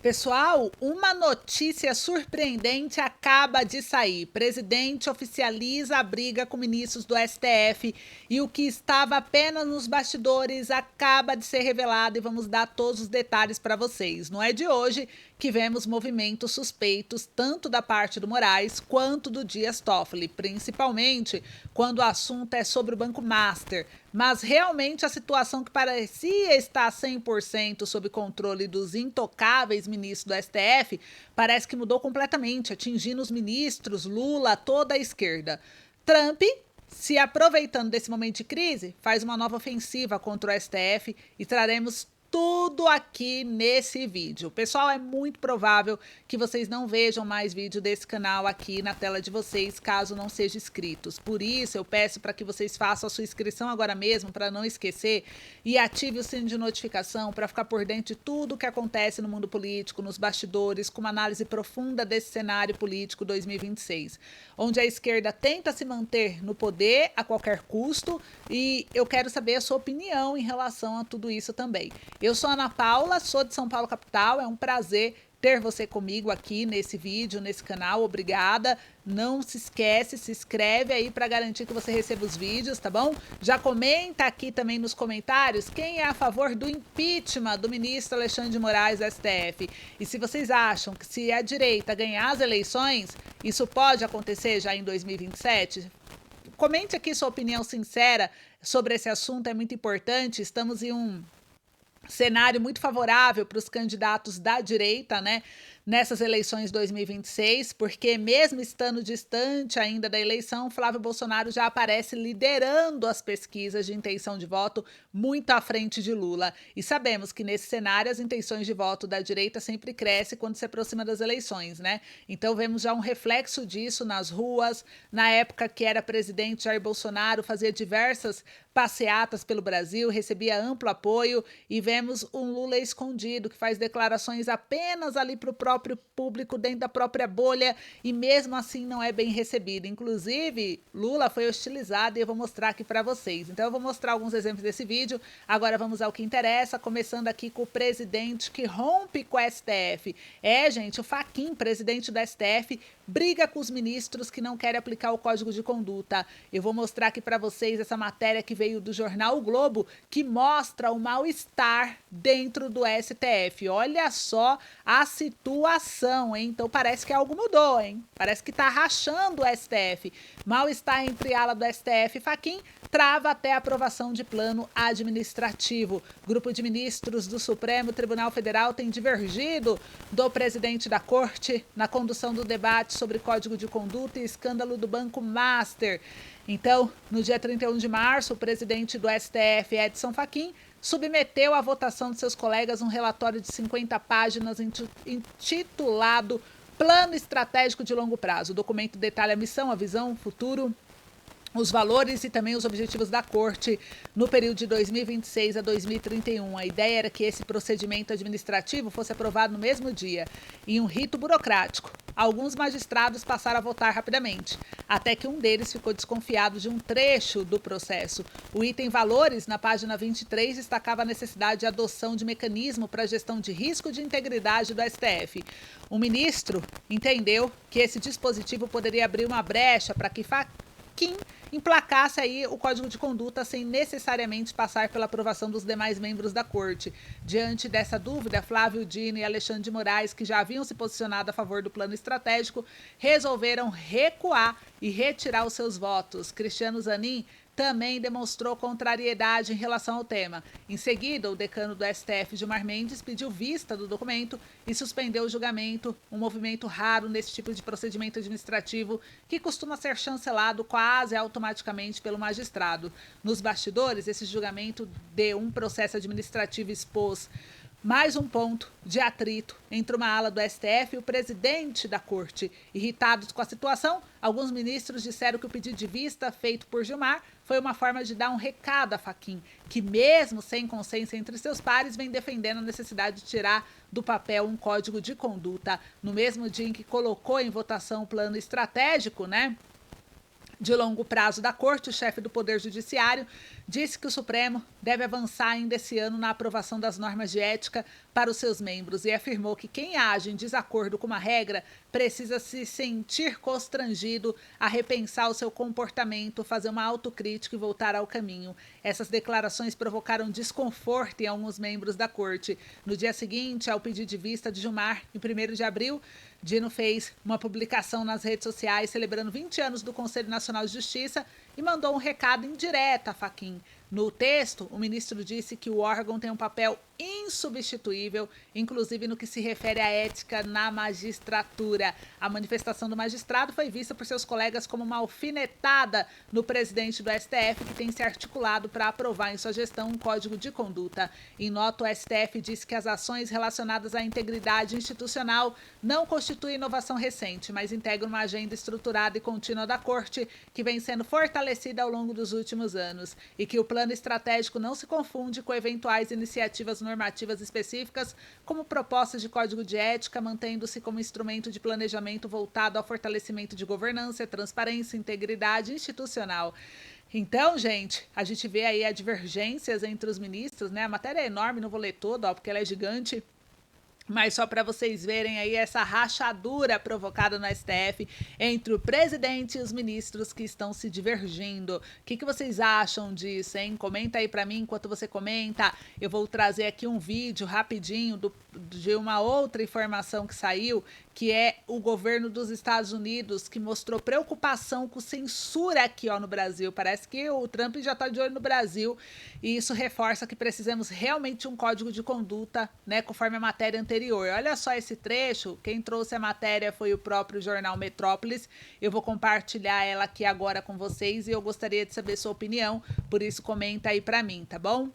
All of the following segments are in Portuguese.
Pessoal, uma notícia surpreendente acaba de sair. Presidente oficializa a briga com ministros do STF e o que estava apenas nos bastidores acaba de ser revelado e vamos dar todos os detalhes para vocês. Não é de hoje que vemos movimentos suspeitos tanto da parte do Moraes quanto do Dias Toffoli, principalmente quando o assunto é sobre o Banco Master. Mas realmente a situação que parecia estar 100% sob controle dos intocáveis ministros do STF parece que mudou completamente, atingindo os ministros, Lula, toda a esquerda. Trump, se aproveitando desse momento de crise, faz uma nova ofensiva contra o STF e traremos tudo aqui nesse vídeo. Pessoal, é muito provável que vocês não vejam mais vídeo desse canal aqui na tela de vocês, caso não sejam inscritos. Por isso, eu peço para que vocês façam a sua inscrição agora mesmo, para não esquecer, e ative o sino de notificação para ficar por dentro de tudo o que acontece no mundo político, nos bastidores, com uma análise profunda desse cenário político 2026, onde a esquerda tenta se manter no poder a qualquer custo, e eu quero saber a sua opinião em relação a tudo isso também. Eu sou Ana Paula, sou de São Paulo capital, é um prazer ter você comigo aqui nesse vídeo, nesse canal, obrigada. Não se esquece, se inscreve aí para garantir que você receba os vídeos, tá bom? Já comenta aqui também nos comentários quem é a favor do impeachment do ministro Alexandre de Moraes do STF. E se vocês acham que se a direita ganhar as eleições, isso pode acontecer já em 2027, comente aqui sua opinião sincera sobre esse assunto, é muito importante. Estamos em um cenário muito favorável para os candidatos da direita, né, nessas eleições 2026, porque mesmo estando distante ainda da eleição, Flávio Bolsonaro já aparece liderando as pesquisas de intenção de voto muito à frente de Lula. E sabemos que nesse cenário as intenções de voto da direita sempre crescem quando se aproxima das eleições, né? Então vemos já um reflexo disso nas ruas. Na época que era presidente, Jair Bolsonaro fazia diversas passeatas pelo Brasil, recebia amplo apoio, e vemos um Lula escondido que faz declarações apenas ali para o próprio público, dentro da própria bolha, e mesmo assim não é bem recebido. Inclusive, Lula foi hostilizado e eu vou mostrar aqui para vocês. Então eu vou mostrar alguns exemplos desse vídeo. Agora vamos ao que interessa, começando aqui com o presidente que rompe com o STF. Gente, o Fachin, presidente do STF, briga com os ministros que não querem aplicar o Código de Conduta. Eu vou mostrar aqui para vocês essa matéria que veio do jornal O Globo, que mostra o mal-estar dentro do STF. Olha só a situação, hein? Então parece que algo mudou, hein? Parece que tá rachando o STF. Mal-estar entre ala do STF e Fachin trava até a aprovação de plano administrativo. Grupo de ministros do Supremo Tribunal Federal tem divergido do presidente da Corte na condução do debate sobre Código de Conduta e escândalo do Banco Master. Então, no dia 31 de março, o presidente do STF, Edson Fachin, submeteu à votação de seus colegas um relatório de 50 páginas intitulado Plano Estratégico de Longo Prazo. O documento detalha a missão, a visão, o futuro, os valores e também os objetivos da Corte no período de 2026 a 2031. A ideia era que esse procedimento administrativo fosse aprovado no mesmo dia, em um rito burocrático. Alguns magistrados passaram a votar rapidamente, até que um deles ficou desconfiado de um trecho do processo. O item Valores, na página 23, destacava a necessidade de adoção de mecanismo para a gestão de risco de integridade do STF. O ministro entendeu que esse dispositivo poderia abrir uma brecha para que Fachin emplacasse aí o Código de Conduta sem necessariamente passar pela aprovação dos demais membros da Corte. Diante dessa dúvida, Flávio Dino e Alexandre de Moraes, que já haviam se posicionado a favor do plano estratégico, resolveram recuar e retirar os seus votos. Cristiano Zanin também demonstrou contrariedade em relação ao tema. Em seguida, o decano do STF, Gilmar Mendes, pediu vista do documento e suspendeu o julgamento, um movimento raro nesse tipo de procedimento administrativo que costuma ser chancelado quase automaticamente pelo magistrado. Nos bastidores, esse julgamento de um processo administrativo expôs mais um ponto de atrito entre uma ala do STF e o presidente da Corte. Irritados com a situação, alguns ministros disseram que o pedido de vista feito por Gilmar foi uma forma de dar um recado a Fachin, que mesmo sem consenso entre seus pares, vem defendendo a necessidade de tirar do papel um código de conduta. No mesmo dia em que colocou em votação o plano estratégico, né? de longo prazo da Corte, o chefe do Poder Judiciário, disse que o Supremo deve avançar ainda esse ano na aprovação das normas de ética para os seus membros e afirmou que quem age em desacordo com uma regra precisa se sentir constrangido a repensar o seu comportamento, fazer uma autocrítica e voltar ao caminho. Essas declarações provocaram desconforto em alguns membros da Corte. No dia seguinte, ao pedido de vista de Gilmar, em 1º de abril, Dino fez uma publicação nas redes sociais celebrando 20 anos do Conselho Nacional de Justiça e mandou um recado indireto a Fachin. No texto, o ministro disse que o órgão tem um papel insubstituível, inclusive no que se refere à ética na magistratura. A manifestação do magistrado foi vista por seus colegas como uma alfinetada no presidente do STF, que tem se articulado para aprovar em sua gestão um código de conduta. Em nota, o STF disse que as ações relacionadas à integridade institucional não constituem inovação recente, mas integram uma agenda estruturada e contínua da Corte, que vem sendo fortalecida ao longo dos últimos anos, e que o plano estratégico não se confunde com eventuais iniciativas normativas específicas, como propostas de código de ética, mantendo-se como instrumento de planejamento voltado ao fortalecimento de governança, transparência e integridade institucional. Então, gente, a gente vê aí as divergências entre os ministros, né? A matéria é enorme, não vou ler toda, porque ela é gigante. Mas só para vocês verem aí essa rachadura provocada no STF entre o presidente e os ministros que estão se divergindo. O que vocês acham disso, hein? Comenta aí para mim enquanto você comenta. Eu vou trazer aqui um vídeo rapidinho de uma outra informação que saiu, que é o governo dos Estados Unidos, que mostrou preocupação com censura aqui no Brasil. Parece que o Trump já está de olho no Brasil e isso reforça que precisamos realmente de um código de conduta, né, conforme a matéria anterior. Olha só esse trecho, quem trouxe a matéria foi o próprio jornal Metrópolis. Eu vou compartilhar ela aqui agora com vocês e eu gostaria de saber sua opinião, por isso comenta aí para mim, tá bom?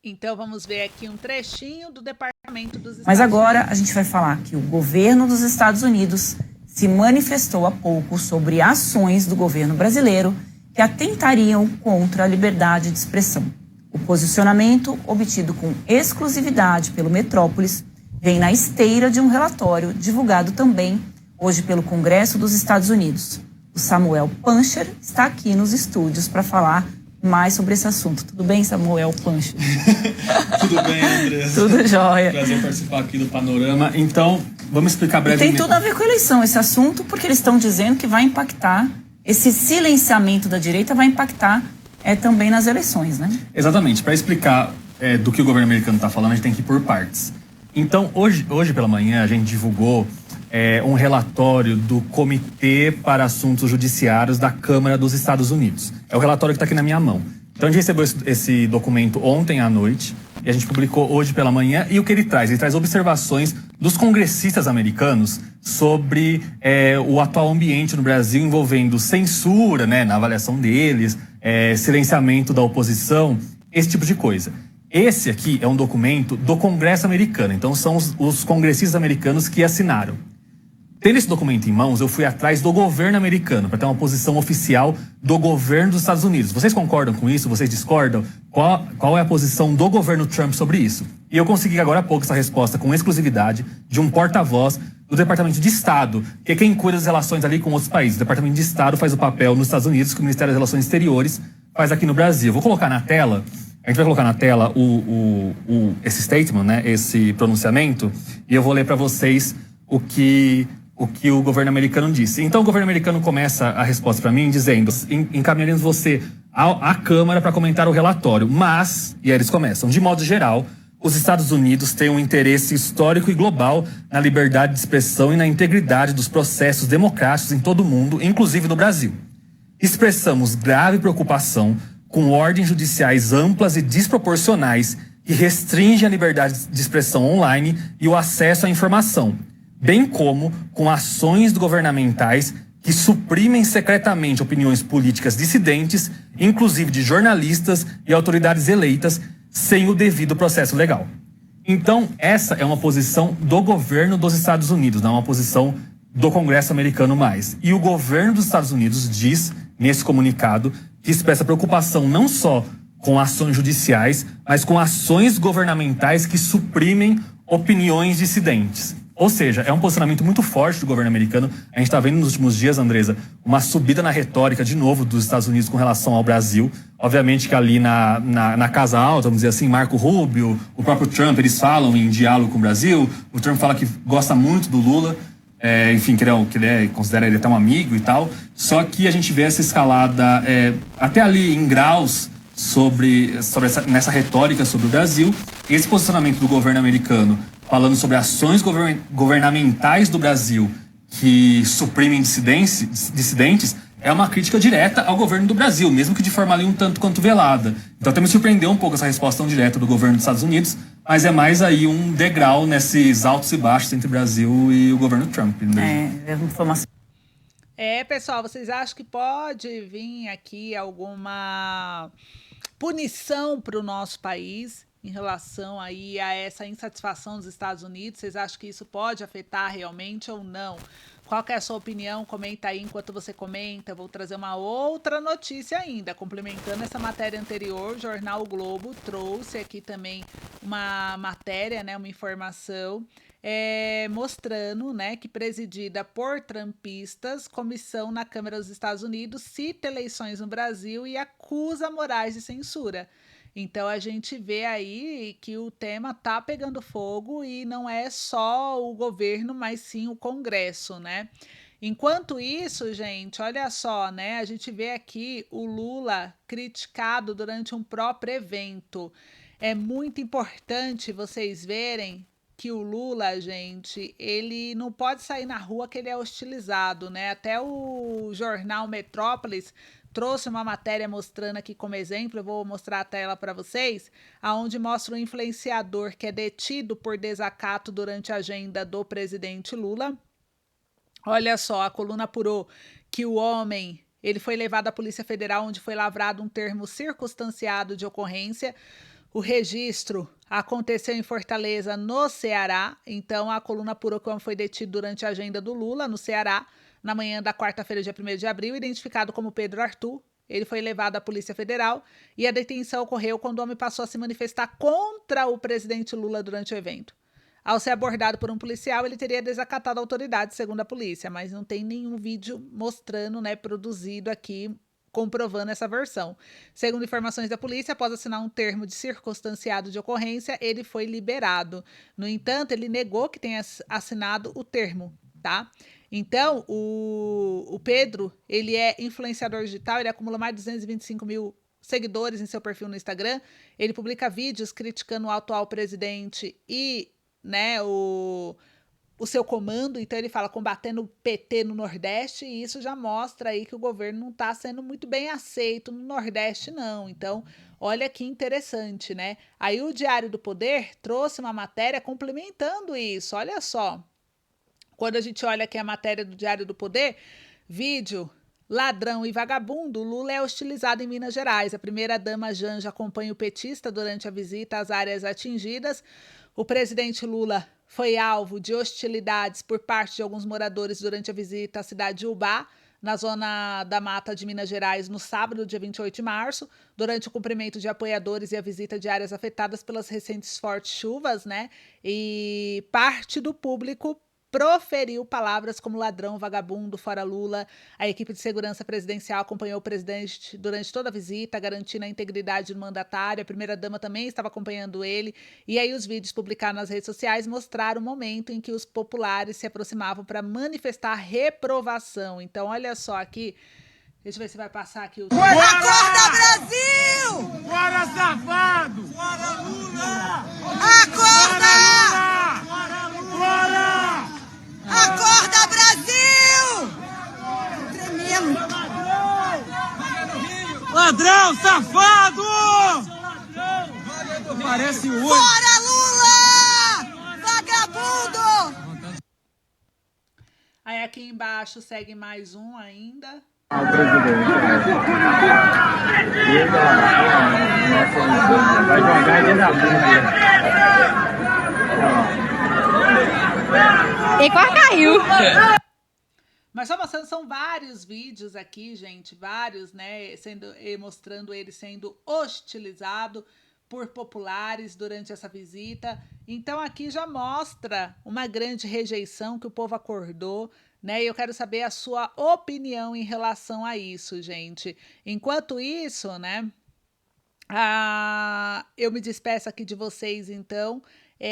Então vamos ver aqui um trechinho do Departamento dos Estados Unidos. Mas agora a gente vai falar que o governo dos Estados Unidos se manifestou há pouco sobre ações do governo brasileiro que atentariam contra a liberdade de expressão. O posicionamento, obtido com exclusividade pelo Metrópolis, vem na esteira de um relatório divulgado também hoje pelo Congresso dos Estados Unidos. O Samuel Pancher está aqui nos estúdios para falar mais sobre esse assunto. Tudo bem, Samuel Pancher? Tudo bem, Andressa? Tudo jóia. Prazer participar aqui do Panorama. Então, vamos explicar brevemente. E tem tudo a ver com a eleição esse assunto, porque eles estão dizendo que vai impactar, esse silenciamento da direita vai impactar também nas eleições, né? Exatamente. Para explicar do que o governo americano está falando, a gente tem que ir por partes. Então, hoje pela manhã, a gente divulgou um relatório do Comitê para Assuntos Judiciários da Câmara dos Estados Unidos. É o relatório que está aqui na minha mão. Então, a gente recebeu esse documento ontem à noite e a gente publicou hoje pela manhã. E o que ele traz? Ele traz observações dos congressistas americanos sobre o atual ambiente no Brasil envolvendo censura, né, na avaliação deles, silenciamento da oposição, esse tipo de coisa. Esse aqui é um documento do Congresso americano, então são os congressistas americanos que assinaram. Tendo esse documento em mãos, eu fui atrás do governo americano para ter uma posição oficial do governo dos Estados Unidos. Vocês concordam com isso? Vocês discordam? Qual é a posição do governo Trump sobre isso? E eu consegui agora há pouco essa resposta com exclusividade de um porta-voz do Departamento de Estado, que é quem cuida das relações ali com outros países. O Departamento de Estado faz o papel nos Estados Unidos que o Ministério das Relações Exteriores faz aqui no Brasil. Vou colocar na tela, a gente vai colocar na tela esse statement, né, esse pronunciamento, e eu vou ler para vocês o que o governo americano disse. Então o governo americano começa a resposta para mim dizendo: encaminharemos você à Câmara para comentar o relatório, mas, e aí eles começam, de modo geral, os Estados Unidos têm um interesse histórico e global na liberdade de expressão e na integridade dos processos democráticos em todo o mundo, inclusive no Brasil. Expressamos grave preocupação com ordens judiciais amplas e desproporcionais que restringem a liberdade de expressão online e o acesso à informação, bem como com ações governamentais que suprimem secretamente opiniões políticas dissidentes, inclusive de jornalistas e autoridades eleitas, sem o devido processo legal. Então, essa é uma posição do governo dos Estados Unidos, não é uma posição do Congresso americano mais. E o governo dos Estados Unidos diz, nesse comunicado, que expressa preocupação não só com ações judiciais, mas com ações governamentais que suprimem opiniões dissidentes. Ou seja, é um posicionamento muito forte do governo americano. A gente está vendo nos últimos dias, Andresa, uma subida na retórica, de novo, dos Estados Unidos com relação ao Brasil. Obviamente que ali na Casa Alta, vamos dizer assim, Marco Rubio, o próprio Trump, eles falam em diálogo com o Brasil. O Trump fala que gosta muito do Lula, enfim, considera ele até um amigo e tal. Só que a gente vê essa escalada até ali em graus nessa retórica sobre o Brasil. Esse posicionamento do governo americano falando sobre ações governamentais do Brasil que suprimem dissidentes, é uma crítica direta ao governo do Brasil, mesmo que de forma ali um tanto quanto velada. Então até me surpreendeu um pouco essa resposta tão direta do governo dos Estados Unidos, mas é mais aí um degrau nesses altos e baixos entre o Brasil e o governo Trump. Informação. Pessoal, vocês acham que pode vir aqui alguma punição para o nosso país em relação aí a essa insatisfação dos Estados Unidos? Vocês acham que isso pode afetar realmente ou não? Qual que é a sua opinião? Comenta aí enquanto você comenta. Eu vou trazer uma outra notícia ainda, complementando essa matéria anterior. O jornal o Globo trouxe aqui também uma matéria, né, uma informação mostrando, né, que presidida por trumpistas, comissão na Câmara dos Estados Unidos cita eleições no Brasil e acusa Moraes de censura. Então a gente vê aí que o tema tá pegando fogo e não é só o governo, mas sim o Congresso, né? Enquanto isso, gente, olha só, né? A gente vê aqui o Lula criticado durante um próprio evento. É muito importante vocês verem que o Lula, gente, ele não pode sair na rua que ele é hostilizado, né? Até o jornal Metrópolis trouxe uma matéria mostrando aqui como exemplo, eu vou mostrar a tela para vocês, aonde mostra um influenciador que é detido por desacato durante a agenda do presidente Lula. Olha só, a coluna apurou que o homem, ele foi levado à Polícia Federal, onde foi lavrado um termo circunstanciado de ocorrência. O registro aconteceu em Fortaleza, no Ceará. Então, a coluna apurou que o homem foi detido durante a agenda do Lula, no Ceará, na manhã da quarta-feira, dia 1º de abril, identificado como Pedro Arthur. Ele foi levado à Polícia Federal e a detenção ocorreu quando o homem passou a se manifestar contra o presidente Lula durante o evento. Ao ser abordado por um policial, ele teria desacatado a autoridade, segundo a polícia, mas não tem nenhum vídeo mostrando, né, produzido aqui, comprovando essa versão. Segundo informações da polícia, após assinar um termo de circunstanciado de ocorrência, ele foi liberado. No entanto, ele negou que tenha assinado o termo, tá? Então, o Pedro, ele é influenciador digital, ele acumula mais de 225 mil seguidores em seu perfil no Instagram. Ele publica vídeos criticando o atual presidente e, né, o seu comando. Então ele fala combatendo o PT no Nordeste, e isso já mostra aí que o governo não está sendo muito bem aceito no Nordeste, não. Então, olha que interessante, né? Aí o Diário do Poder trouxe uma matéria complementando isso, olha só. Quando a gente olha aqui a matéria do Diário do Poder, vídeo, ladrão e vagabundo, Lula é hostilizado em Minas Gerais. A primeira-dama Janja acompanha o petista durante a visita às áreas atingidas. O presidente Lula foi alvo de hostilidades por parte de alguns moradores durante a visita à cidade de Ubá, na zona da Mata de Minas Gerais, no sábado, dia 28 de março, durante o cumprimento de apoiadores e a visita de áreas afetadas pelas recentes fortes chuvas, né? E parte do público proferiu palavras como ladrão, vagabundo, fora Lula. A equipe de segurança presidencial acompanhou o presidente durante toda a visita, garantindo a integridade do mandatário. A primeira-dama também estava acompanhando ele. E aí os vídeos publicados nas redes sociais mostraram o momento em que os populares se aproximavam para manifestar reprovação. Então, olha só aqui. Deixa eu ver se vai passar aqui o... Acorda, Brasil! Bora, safado! Bora, Lula! Acorda! Bora, Lula! Bora! Acorda, Brasil! Tremendo. Ladrão, safado! Parece o olho. Fora, Lula! Vagabundo! Aí aqui embaixo segue mais um ainda. Ao presidente, vai jogar dentro da bunda. E quase caiu. Mas só mostrando, são vários vídeos aqui, gente, vários, né, mostrando ele sendo hostilizado por populares durante essa visita. Então aqui já mostra uma grande rejeição que o povo acordou, né? E eu quero saber a sua opinião em relação a isso, gente. Enquanto isso, né? Eu me despeço aqui de vocês, então.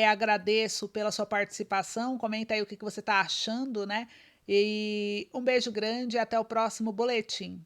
Agradeço pela sua participação. Comenta aí o que você está achando, né? E um beijo grande e até o próximo boletim.